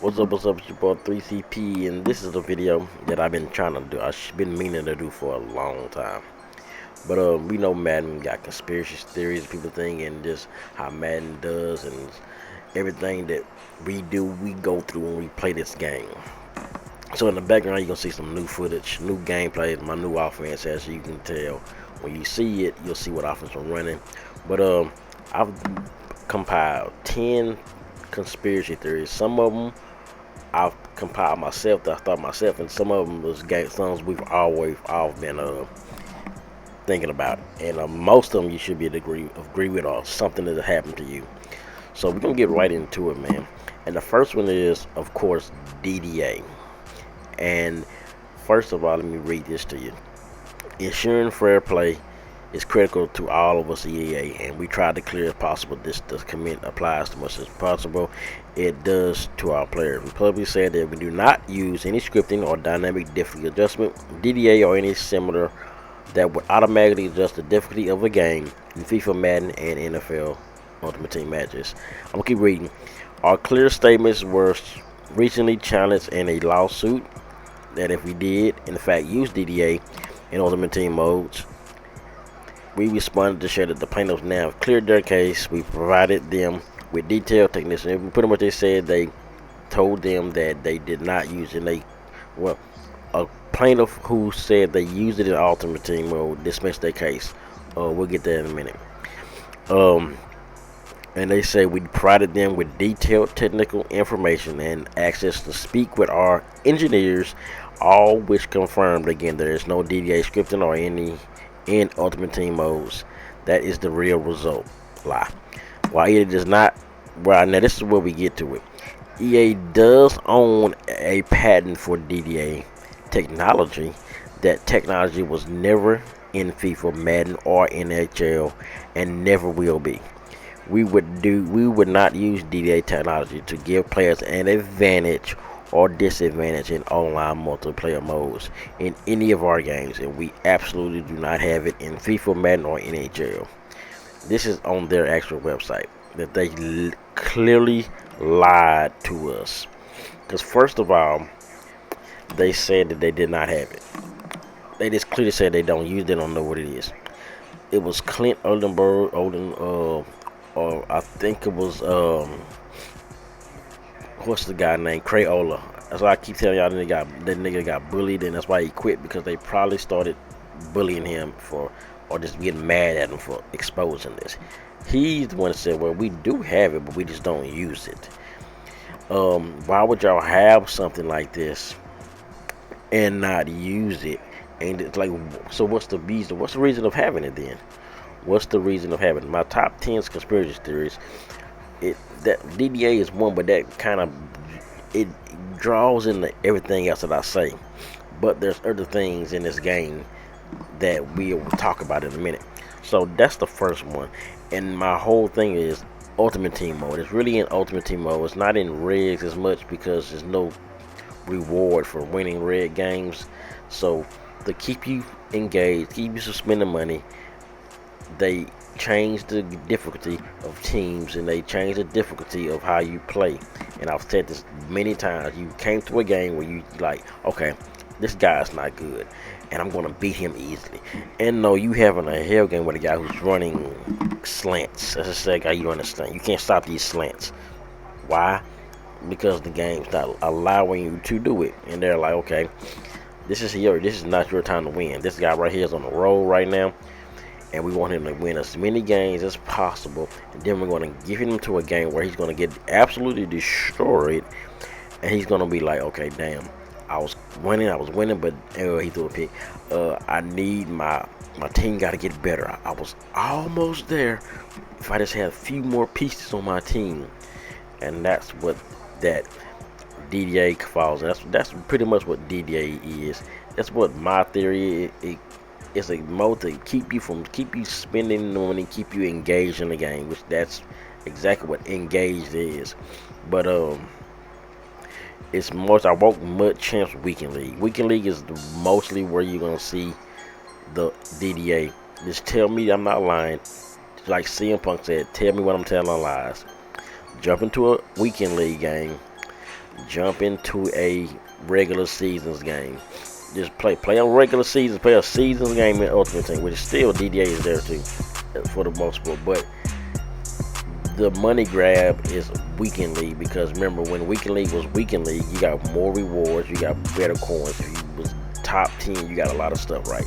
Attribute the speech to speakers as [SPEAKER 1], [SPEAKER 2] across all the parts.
[SPEAKER 1] What's up, it's your boy 3CP, and this is a video that I've been trying to do. I've been meaning to do for a long time. But we know Madden got conspiracy theories, people think, and just how Madden does, and everything that we do, we go through when we play this game. So in the background, you're gonna see some new footage, new gameplay, my new offense, as you can tell. When you see it, you'll see what offense I'm running. But I've compiled 10 conspiracy theories. Some of them I've compiled myself, that I thought myself, and some of them was songs we've always all been thinking about, and most of them you should be agree with, or something that happened to you. So we're gonna get right into it, man. And the first one is, of course, DDA. And first of all, let me read this to you. Ensuring fair play is critical to all of us EA, and we try to clear as possible. This commit applies to much as possible. It does to our players. We publicly said that we do not use any scripting or dynamic difficulty adjustment, DDA, or any similar that would automatically adjust the difficulty of a game in FIFA, Madden, and NFL Ultimate Team matches. I'm gonna keep reading. Our clear statements were recently challenged in a lawsuit that if we did, in fact, use DDA in Ultimate Team modes, we responded to share that the plaintiffs now have cleared their case. We provided them with detailed technician. Pretty much they said they told them that they did not use it. A plaintiff who said they used it in Ultimate Team mode dismissed their case. We'll get there in a minute. And they say we provided them with detailed technical information and access to speak with our engineers, all which confirmed again there is no DDA scripting or any in Ultimate Team modes. That is the real result. Lie. While EA does not, well, now this is where we get to it. EA does own a patent for DDA technology. That technology was never in FIFA, Madden, or NHL, and never will be. We would not use DDA technology to give players an advantage or disadvantage in online multiplayer modes in any of our games, and we absolutely do not have it in FIFA, Madden, or NHL. This is on their actual website that they clearly lied to us. Because first of all, they said that they did not have it. They just clearly said they don't use it, they don't know what it is. It was Clint Oldenburg, or I think it was what's the guy named Crayola. That's why I keep telling y'all that nigga got bullied, and that's why he quit, because they probably started bullying him for, or just getting mad at him for exposing this. He's the one that said, well, we do have it, but we just don't use it. Why would y'all have something like this and not use it? And it's like, so what's the reason? What's the reason of having it then? What's the reason of having it? My top 10 conspiracy theories. That DDA is one, but that kind of it draws into everything else that I say. But there's other things in this game that we will talk about in a minute. So that's the first one. And my whole thing is Ultimate Team mode. It's really in Ultimate Team mode. It's not in rigs as much because there's no reward for winning rig games. So to keep you engaged, keep you spending money, they changed the difficulty of teams, and they changed the difficulty of how you play. And I've said this many times. You came to a game where you like, okay, this guy's not good, and I'm gonna beat him easily. And no, you having a hell game with a guy who's running slants. That's just like how you understand. You can't stop these slants. Why? Because the game's not allowing you to do it. And they're like, okay, this is not your time to win. This guy right here is on the roll right now, and we want him to win as many games as possible. And then we're going to give him to a game where he's going to get absolutely destroyed, and he's going to be like, okay, damn, I was winning, but he threw a pick. I need my team got to get better. I was almost there if I just had a few more pieces on my team. And that's what that DDA falls. That's pretty much what DDA is. That's what my theory is. It's a mode to keep you spending money, keep you engaged in the game, which that's exactly what engaged is. But it's most, I won't much chance Weekend League. Weekend League is mostly where you're gonna see the DDA. Just tell me I'm not lying. Like CM Punk said, tell me when I'm telling lies. Jump into a Weekend League game. Jump into a regular seasons game. Just play a regular season, play a seasons game in Ultimate Team, which is still DDA is there too, for the most part. But the money grab is Weekend League, because remember when Weekend League was Weekend League, you got more rewards, you got better coins. If you was top 10, you got a lot of stuff, right?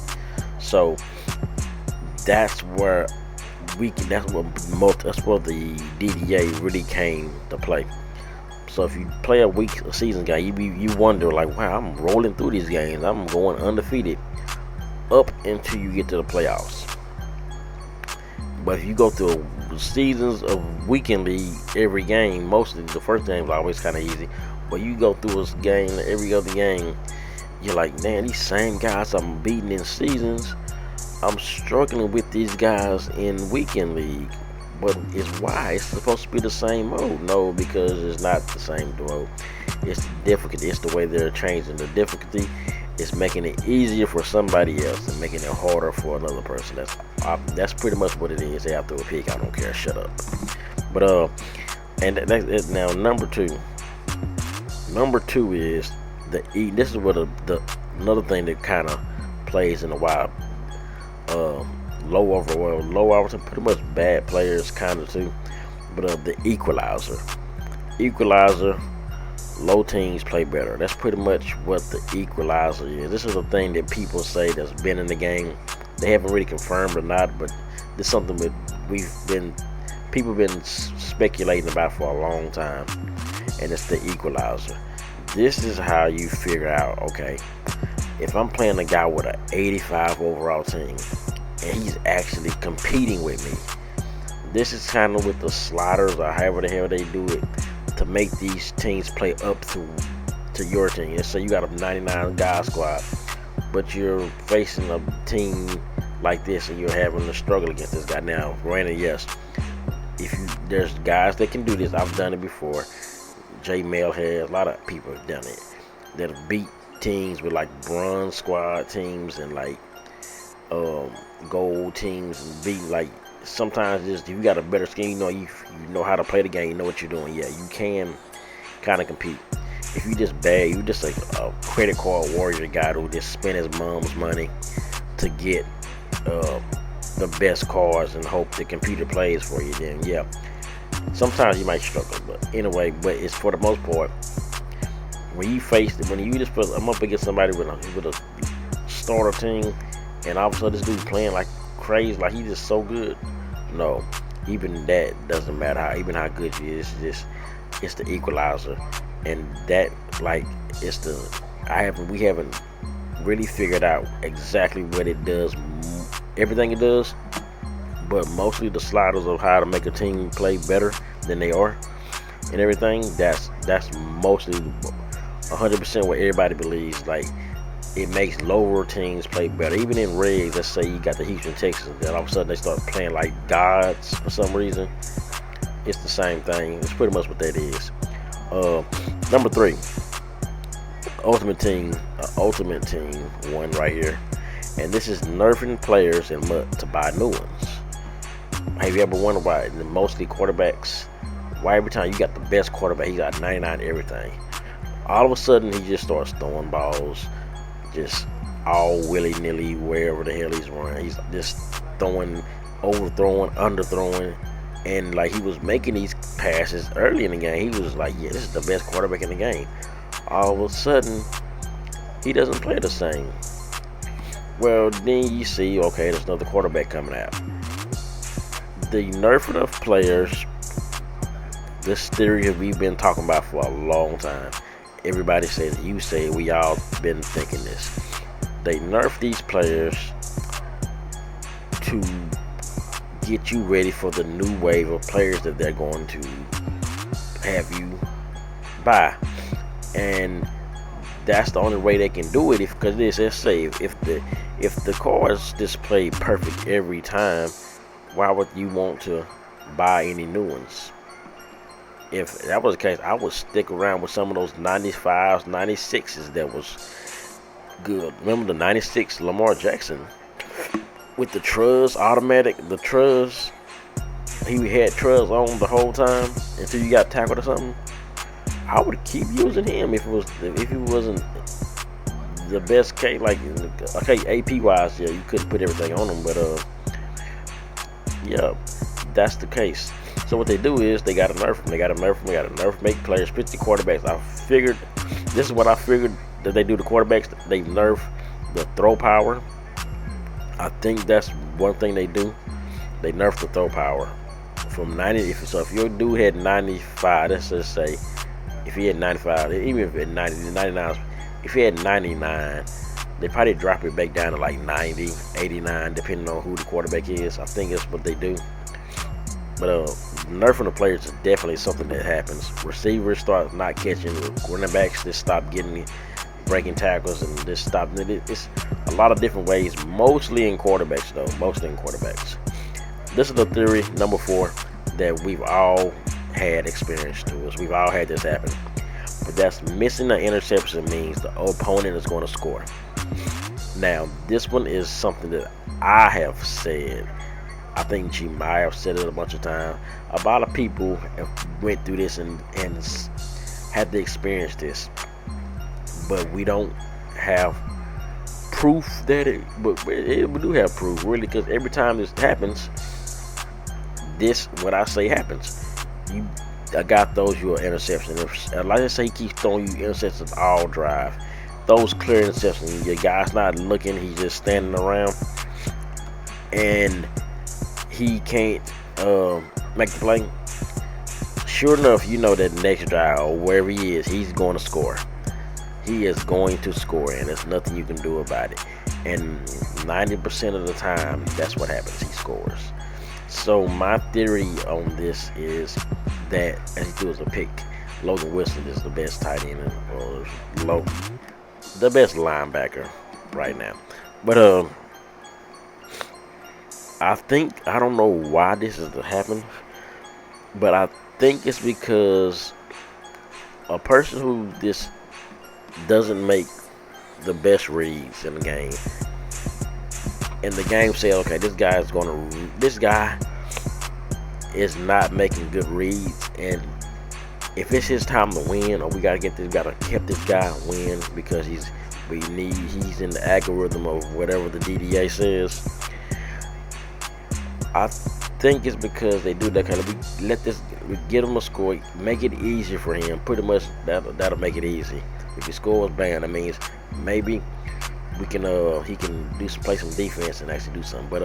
[SPEAKER 1] So that's where that's where the DDA really came to play. So if you play a season game, you wonder like, wow, I'm rolling through these games, I'm going undefeated up until you get to the playoffs. But if you go through seasons of Weekend League every game, mostly the first game is always kind of easy. But you go through a game every other game, you're like, man, these same guys I'm beating in seasons, I'm struggling with these guys in Weekend League. But it's why it's supposed to be the same mode. No, because it's not the same mode. It's the difficulty. It's the way they're changing the difficulty. It's making it easier for somebody else and making it harder for another person. That's pretty much what it is. They have to pick. I don't care. Shut up. But and that's it. Now number two. Number two is this is what the another thing that kind of plays in a while. Low overall, pretty much bad players kind of too. But the equalizer, low teams play better. That's pretty much what the equalizer is. This is a thing that people say that's been in the game. They haven't really confirmed or not, but this is something that people been speculating about for a long time, and it's the equalizer. This is how you figure out, okay, if I'm playing a guy with an 85 overall team and he's actually competing with me. This is kind of with the sliders or however the hell they do it to make these teams play up to your team. And so you got a 99 guy squad, but you're facing a team like this and you're having to struggle against this guy. Now, granted, yes, there's guys that can do this. I've done it before. J Mail has, a lot of people have done it that have beat teams with like bronze squad teams and like gold teams, and beat like sometimes just if you got a better skin, you know how to play the game, you know what you're doing. Yeah, you can kind of compete. If you just bad, you just like a credit card warrior guy who just spend his mom's money to get the best cards and hope the computer plays for you, then yeah, sometimes you might struggle. But anyway, but it's for the most part when you just put, I'm up against somebody with a starter team, and all of a sudden this dude's playing like crazy, like he's just so good. No, even that doesn't matter how good he is. It's the equalizer, and that like we haven't really figured out exactly what it does, everything it does, but mostly the sliders of how to make a team play better than they are and everything. That's mostly 100% what everybody believes. Like, it makes lower teams play better. Even in rigs, let's say you got the Houston Texans, then all of a sudden they start playing like gods for some reason. It's the same thing. It's pretty much what that is. Number 3, Ultimate Team 1 right here, and this is nerfing players and to buy new ones. Have you ever wondered why mostly quarterbacks? Why every time you got the best quarterback, he got 99 everything, all of a sudden he just starts throwing balls just all willy-nilly wherever the hell he's running. He's just throwing, overthrowing, underthrowing, and like he was making these passes early in the game. He was like, yeah, this is the best quarterback in the game. All of a sudden, he doesn't play the same. Well, then you see, okay, there's another quarterback coming out. The nerfing of players, this theory we've been talking about for a long time. Everybody says, you say, we all been thinking this. They nerf these players to get you ready for the new wave of players that they're going to have you buy. And that's the only way they can do it, because let's say if the cards display perfect every time, why would you want to buy any new ones? If that was the case, I would stick around with some of those 95s, 96s that was good. Remember the 96 Lamar Jackson with the Truz automatic, the Truz, he had Truz on the whole time until you got tackled or something. I would keep using him if he wasn't the best case. Like okay, AP wise, yeah, you couldn't put everything on him, but yeah, that's the case. So what they do is they got to nerf him. They got to nerf him. They got to nerf make players, 50 quarterbacks. I figured this is what I figured that they do. The quarterbacks they nerf the throw power. I think that's one thing they do. They nerf the throw power from 90. If your dude had 95, let's just say if he had 95, even if he had 90, 99, if he had 99, they probably drop it back down to like 90, 89, depending on who the quarterback is. I think that's what they do. But nerfing the players is definitely something that happens. Receivers start not catching. Running backs just stop getting breaking tackles and just stop. It's a lot of different ways. Mostly in quarterbacks though. Mostly in quarterbacks. This is the theory number 4 that we've all had experience to us. We've all had this happen. But that's missing an interception means the opponent is going to score. Now this one is something that I have said. I think she might have said it a bunch of times. A lot of people have went through this and had to experience this, but we don't have proof that it. But we do have proof, really, because every time this happens, this what I say happens. A guy throws you an interception. Like I say, he keeps throwing you interceptions all drive. Those clear interceptions. Your guy's not looking; he's just standing around, and he can't make the play. Sure enough, you know that next drive or wherever he is, he's going to score. He is going to score, and there's nothing you can do about it. And 90% of the time, that's what happens. He scores. So my theory on this is that as he does a pick, Logan Wilson is the best tight end or the best linebacker right now. But I don't know why this is happening, but I think it's because a person who just doesn't make the best reads in the game, and the game say, okay, this guy is not making good reads, and if it's his time to win, or we gotta keep this guy win because he's in the algorithm of whatever the DDA says. I think it's because they do that kind of. We get him a score, make it easier for him. Pretty much that'll make it easy. If he scores, bam, that means maybe he can play some defense and actually do something. But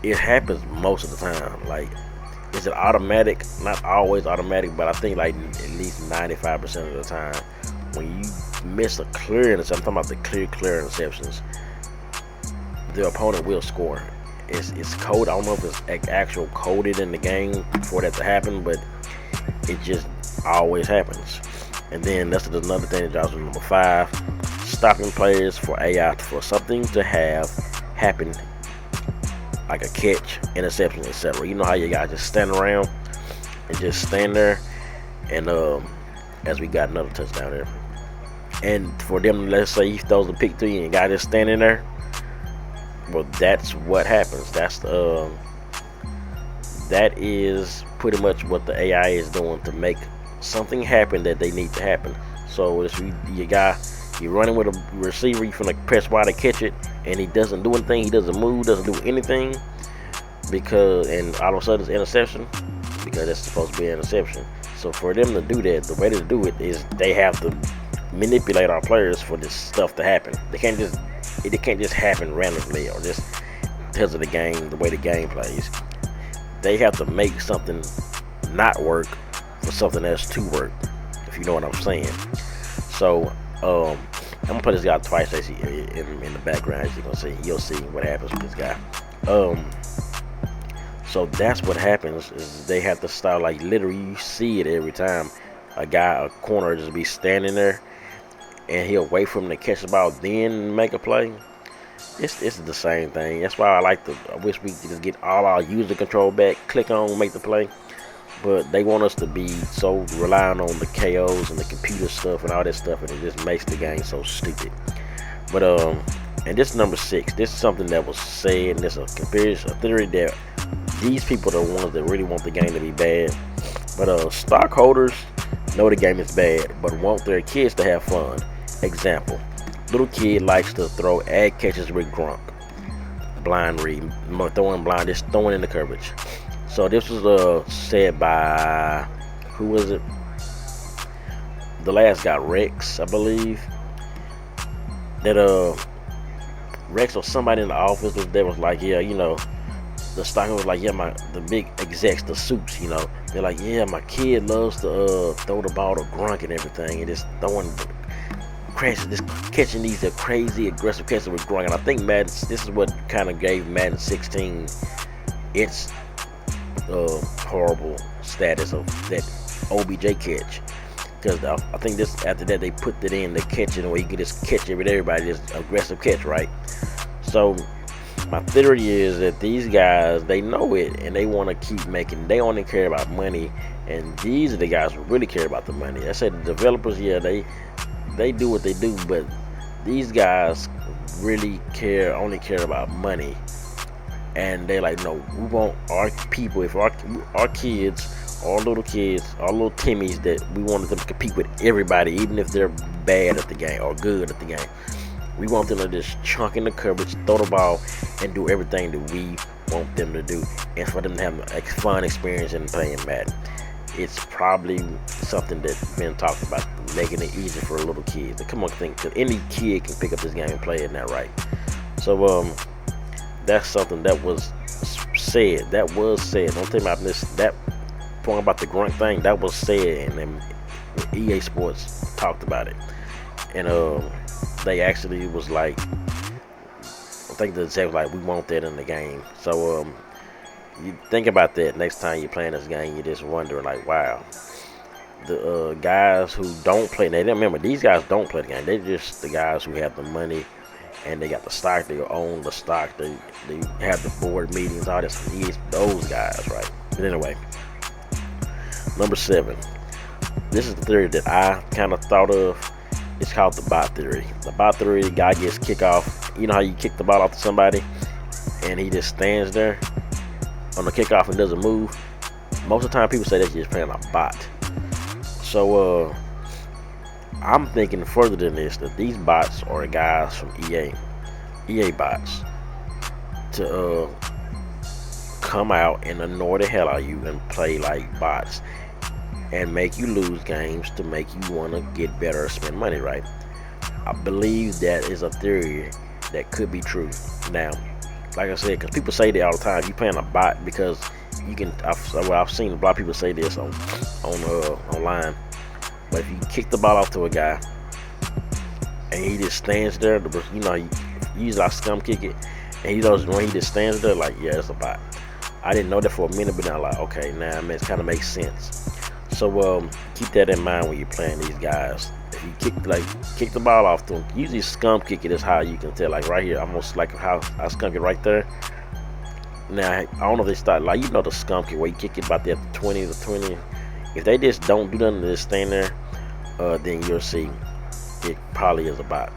[SPEAKER 1] it happens most of the time. Like, is it automatic? Not always automatic, but I think like at least 95% of the time, when you miss a clear interception, I'm talking about the clear interceptions, the opponent will score. It's code. I don't know if it's actual coded in the game for that to happen, but it just always happens. And then that's another thing that drops with number 5: stopping players for AI for something to have happen, like a catch, interception, etc. You know how you guys just stand around and just stand there, and as we got another touchdown there, and for them, let's say he throws the pick to you and guy just standing there. Well, that's what happens. That is pretty much what the AI is doing to make something happen that they need to happen. So if you're running with a receiver, you finna press Y to catch it, and he doesn't do anything. He doesn't move, doesn't do anything, and all of a sudden it's interception, because that's supposed to be an interception. So for them to do that, the way to do it is they have to manipulate our players for this stuff to happen. It can't just happen randomly or just because of the game, the way the game plays. They have to make something not work for something else to work, if you know what I'm saying. So I'm gonna put this guy twice in the background. As you can see, you'll see what happens with this guy. So that's what happens, is they have to start, like, literally you see it every time. A corner just be standing there, and he'll wait for him to catch the ball, then make a play. It's the same thing. That's why I wish we could just get all our user control back, click on, make the play. But they want us to be so relying on the KOs and the computer stuff and all that stuff, and it just makes the game so stupid. But and this is number 6. This is something that was said, and this is a theory that these people are the ones that really want the game to be bad. But stockholders know the game is bad, but want their kids to have fun. Example: little kid likes to throw egg catches with Grunk. Blind read, throwing blind, just throwing in the coverage. So this was said by, who was it? The last guy, Rex, I believe. That Rex or somebody in the office was like, yeah, the stockholder was like, yeah, the big execs, the suits, they're like, yeah, my kid loves to throw the ball to Grunk and everything, and just throwing crashes, just catching these crazy aggressive catches with Grunk. And I think Madden, this is what kind of gave Madden 16 its horrible status of that OBJ catch. Because I think this, after that, they put it in the catching where you can just catch it with everybody, this aggressive catch, right? So my theory is that these guys, they know it and they want to keep making. They only care about money, and these are the guys who really care about the money. I said the developers, yeah, they do what they do, but these guys really only care about money. And they're like, no, we want our people, if our kids, our little Timmies, that we wanted them to compete with everybody, even if they're bad at the game or good at the game. We want them to just chunk in the coverage, throw the ball, and do everything that we want them to do, and for them to have a fun experience in playing Madden. It's probably something that's been talked about, making it easy for little kids. Come on, think, because any kid can pick up this game and play it now, right? So that's something that was said. Don't think about this. That point about the Grunt thing, that was said, and then EA Sports talked about it, and they actually was like, I think the exec was like, we want that in the game. So you think about that next time you're playing this game. You're just wondering, like, wow, the guys who don't play, they remember, these guys don't play the game. They're just the guys who have the money and they got the stock. They own the stock. They have the board meetings, all this. It's those guys, right? But anyway, number 7. This is the theory that I kind of thought of. It's called the bot theory. The bot theory, the guy gets kickoff. You know how you kick the ball off to somebody and he just stands there on the kickoff and doesn't move? Most of the time people say that you're just playing a bot. So I'm thinking further than this, that these bots are guys from EA bots, to come out and annoy the hell out of you and play like bots and make you lose games to make you want to get better or spend money, right? I believe that is a theory that could be true. Now, like I said, because people say that all the time, you playing a bot because you can. I've seen a lot of people say this on online. But if you kick the ball off to a guy and he just stands there, usually I scum kick it, and he knows when he just stands there, like, yeah, it's a bot. I didn't know that for a minute, but now I'm like, okay, now it kind of makes sense. So keep that in mind when you're playing these guys. If you kick the ball off to them, usually scum kick it is how you can tell. Like right here, almost like how I scum it right there. Now I don't know if they start, like, the scum kick where you kick it about that 20 to 20. If they just don't do nothing, just stand there, then you'll see it probably is a bot.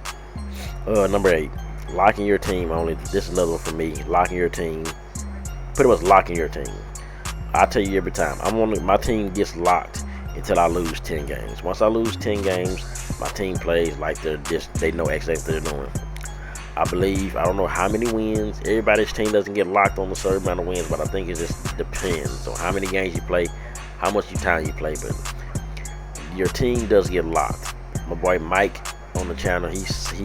[SPEAKER 1] Number 8, locking your team only. This is another one for me. Locking your team, pretty much locking your team. I tell you every time, my team gets locked until I lose 10 games. Once I lose 10 games, my team plays like they know exactly what they're doing. I don't know how many wins. Everybody's team doesn't get locked on a certain amount of wins, but I think it just depends on how many games you play, how much time you play. But your team does get locked. My boy Mike on the channel, he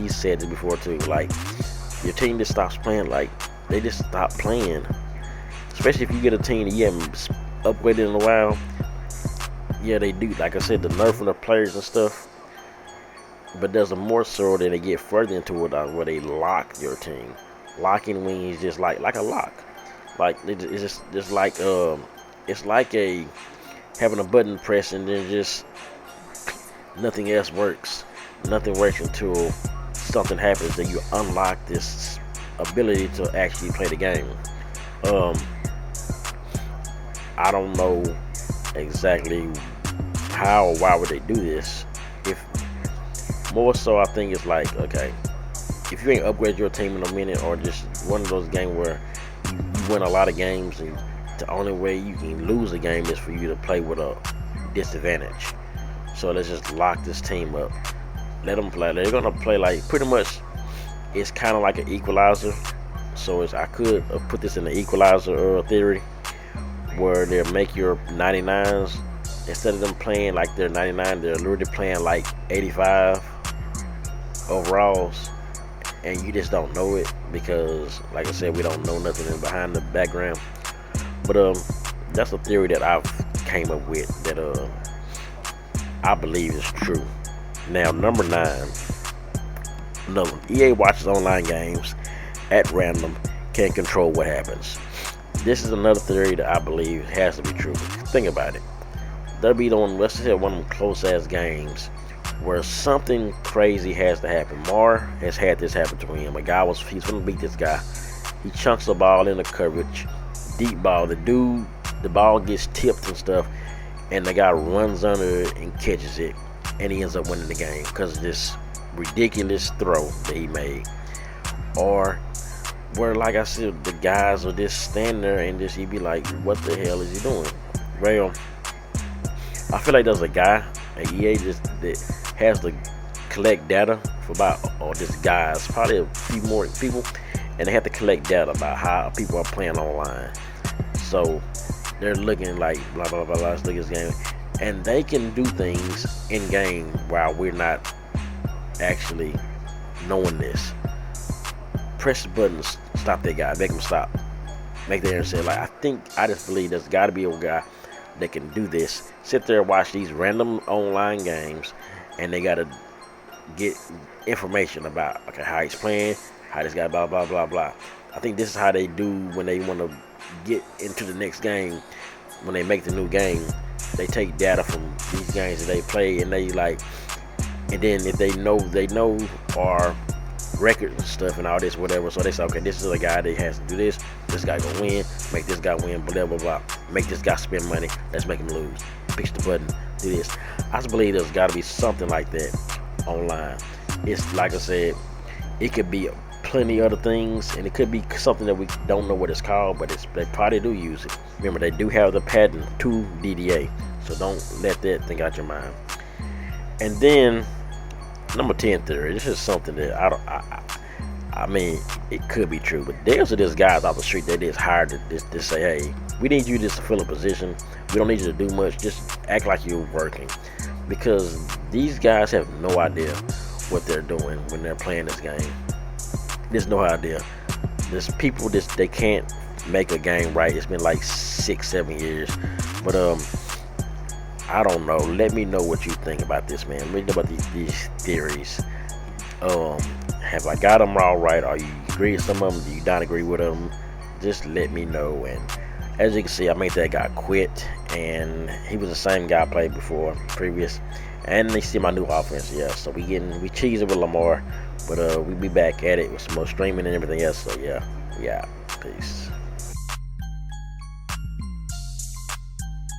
[SPEAKER 1] said it before too. Like, your team just stops playing. Like, they just stop playing. Especially if you get a team that you haven't upgraded in a while. Yeah, they do. Like I said, the nerfing of players and stuff. But there's a more so that they get further into it where they lock your team. Locking wings just like a lock. Like, it's just like it's like having a button press and then just nothing else works. Nothing works until something happens that you unlock this ability to actually play the game. I don't know exactly how or why would they do this. If more so, I think it's like, okay, if you ain't upgrade your team in a minute, or just one of those games where you win a lot of games and the only way you can lose a game is for you to play with a disadvantage. So let's just lock this team up. Let them play. They're gonna play like pretty much. It's kind of like an equalizer. So I could put this in the equalizer theory, where they make your 99s, instead of them playing like they're 99, they're literally playing like 85 overalls, and you just don't know it because, like I said, we don't know nothing in behind the background. But that's a theory that I've came up with that I believe is true. Now, number 9. No, EA watches online games at random, can't control what happens. This is another theory that I believe has to be true. Think about it. There'll be let's say one of them close ass games where something crazy has to happen. Mar has had this happen to him. He's gonna beat this guy. He chunks the ball in the coverage, deep ball. The ball gets tipped and stuff, and the guy runs under it and catches it, and he ends up winning the game because of this ridiculous throw that he made. Or where, like I said, the guys will just stand there and just he'd be like, what the hell is he doing? Well, I feel like there's a guy at EA that has to collect data for this guys, probably a few more people, and they have to collect data about how people are playing online. So they're looking like blah blah blah blah, let's look at this game, and they can do things in game while we're not actually knowing this. Press the button, stop that guy, make him stop, make the answer. Like, I just believe there's got to be a guy that can do this. Sit there and watch these random online games, and they got to get information about how he's playing, how this guy blah blah blah blah. I think this is how they do when they want to get into the next game. When they make the new game, they take data from these games that they play, and they like. And then if they know our records and stuff and all this, whatever, so they say, okay, this is a guy that has to do this. This guy gonna win. Make this guy win. Blah blah blah. Make this guy spend money. Let's make him lose. Push the button. Do this. I just believe there's got to be something like that online. It's like I said, it could be plenty other things, and it could be something that we don't know what it's called, but they probably do use it. Remember, they do have the patent to DDA, so don't let that think out your mind. And then number 10 theory. This is something that I mean, it could be true, but there's this guys off the street that is hired to say, hey, we need you just to fill a position. We don't need you to do much. Just act like you're working, because these guys have no idea what they're doing when they're playing this game. There's no idea. There's people they can't make a game right. It's been like 6-7 years, but I don't know. Let me know what you think about this, man. Let me know about these theories. Have I got them all right? Are you agree with some of them? Do you not agree with them? Just let me know. And as you can see, I made that guy quit, and he was the same guy I played before, previous. And they see my new offense, yeah. So we cheesing with Lamar, but we'll be back at it with some more streaming and everything else. So yeah, peace.